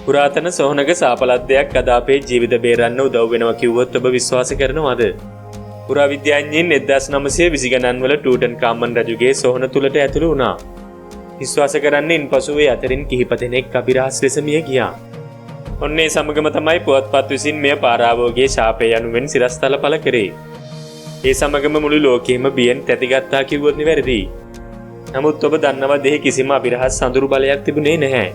පුරාතන සොහනක සාපලත්වයක් අද අපේ ජීවිත බේරන්න උදව් වෙනවා කිව්වොත් ඔබ විශ්වාස කරනවද? පුරාවිද්‍යාඥයින් 1920 ගණන් වල ටූටන්කාමන් රජුගේ සොහන තුලට ඇතුළු වුණා. විශ්වාස කරන්නේ ඉන්පසු ඒ අතරින් කිහිප දෙනෙක් අභිරහස් ලෙස මිය ගියා. ඔන්නේ සමගම තමයි පුවත්පත් විසින් මෙය පාරාවෝගේ ශාපය යනුවෙන් සිරස්තල පළ කරේ. ඒ සමගම මුළු ලෝකෙම බියෙන් තැතිගත්තා කිව්වොත් නිවැරදි. නමුත් ඔබ දන්නවද එහි කිසිම අභිරහස් සඳුරු බලයක් තිබුණේ නැහැ.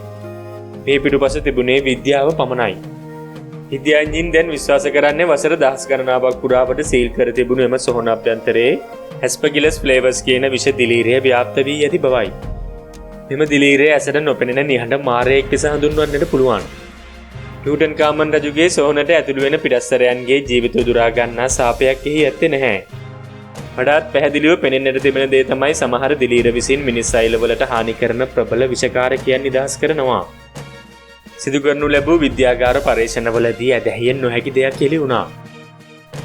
මේ පිටුපස තිබුණේ විද්‍යාව පමණයි. විද්‍යාඥයින් දැන් විශ්වාස කරන්නේ වසර දහස් ගණනාවක් පුරාවට සීල් කර තිබුණු එම සොහන අභ්‍යන්තරයේ ඇස්පර්ගිලස් ෆ්ලේවර්ස් කියන විෂ දිලීරය ව්‍යාප්ත වී ඇති බවයි. මෙම දිලීරය ඇසට නොපෙනෙන නිහඬ මාරයෙක් ලෙස හඳුන්වන්නට පුළුවන්. ටූටන්කාමන් රජුගේ සොහනට ඇතුළු වෙන පිටස්තරයන්ගේ ජීවිත උදුරා ගන්නා සාපයක් එහි ඇත්තේ නැහැ. වඩාත් පැහැදිලිව පෙනෙන්නට තිබෙන දේ තමයි සමහර දිලීර විසින් මිනිස් අයිලවලට හානි කරන ප්‍රබල විෂකාරකයන් නිදහස් කරනවා. සිදු කරනු ලැබූ විද්‍යාගාර පරීක්ෂණවලදී ඇදහියෙන් නොහැකි දෙයක් එළි වුණා.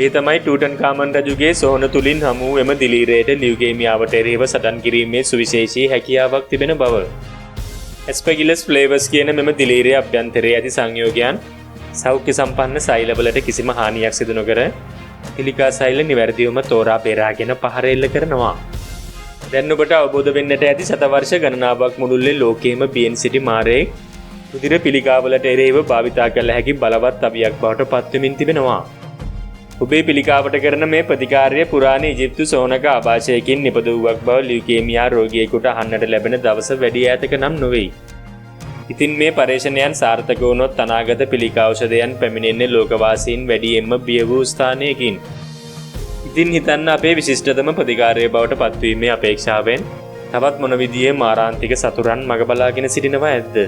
ඒ තමයි ටූටන්කාමන් රජුගේ සොහන තුලින් හමු එම දිලීරයට ලියුකේමියාවට එරෙහිව සටන් කිරීමේ සුවිශේෂී හැකියාවක් තිබෙන බව. ඇස්පර්ගිලස් ෆ්ලේවර්ස් කියන මෙම දිලීරයේ අභ්‍යන්තරයේ ඇති සංයෝගයන් සෞඛ්‍ය සම්පන්න සෛලවලට කිසිම හානියක් සිදු නොකර පිළිකා සෛල නිවැරදිවම තෝරා බේරාගෙන පහර එල්ල කරනවා. දැන් ඔබට අවබෝධ වෙන්නට ඇති සතවර්ෂ ගණනාවක් මුළුල්ලේ ලෝකයේම බියෙන් සිටි මාරයෙක් රුධිර පිළිකාවලට එරෙහිව භාවිතා කළ හැකි බලවත් අවියක් බවට පත්වෙමින් තිබෙනවා. ඔබේ පිළිකාවට කරන මේ ප්‍රතිකාරය පුරාණ ඉජිප්තු සොහනක ආభాෂයකින් නිපදවුවක් බව ලියුකේමියා රෝගියෙකුට අහන්නට ලැබෙන දවස වැඩි ඈතක නම් නොවේ. ඉතින් මේ පරීක්ෂණයන් සාර්ථක වුණොත් අනාගත පිළිකා ඖෂධයන් පැමිණෙන්නේ ලෝකවාසීන් වැඩියෙන්ම බිය වූ ස්ථානයකින්. ඉතින් හිතන්න අපේ විශිෂ්ටතම ප්‍රතිකාරය බවට පත්වීමේ අපේක්ෂාවෙන් තවත් මොන විදිහේ මාරාන්තික සතුරන් මග බලාගෙන සිටිනවා ඇද්ද?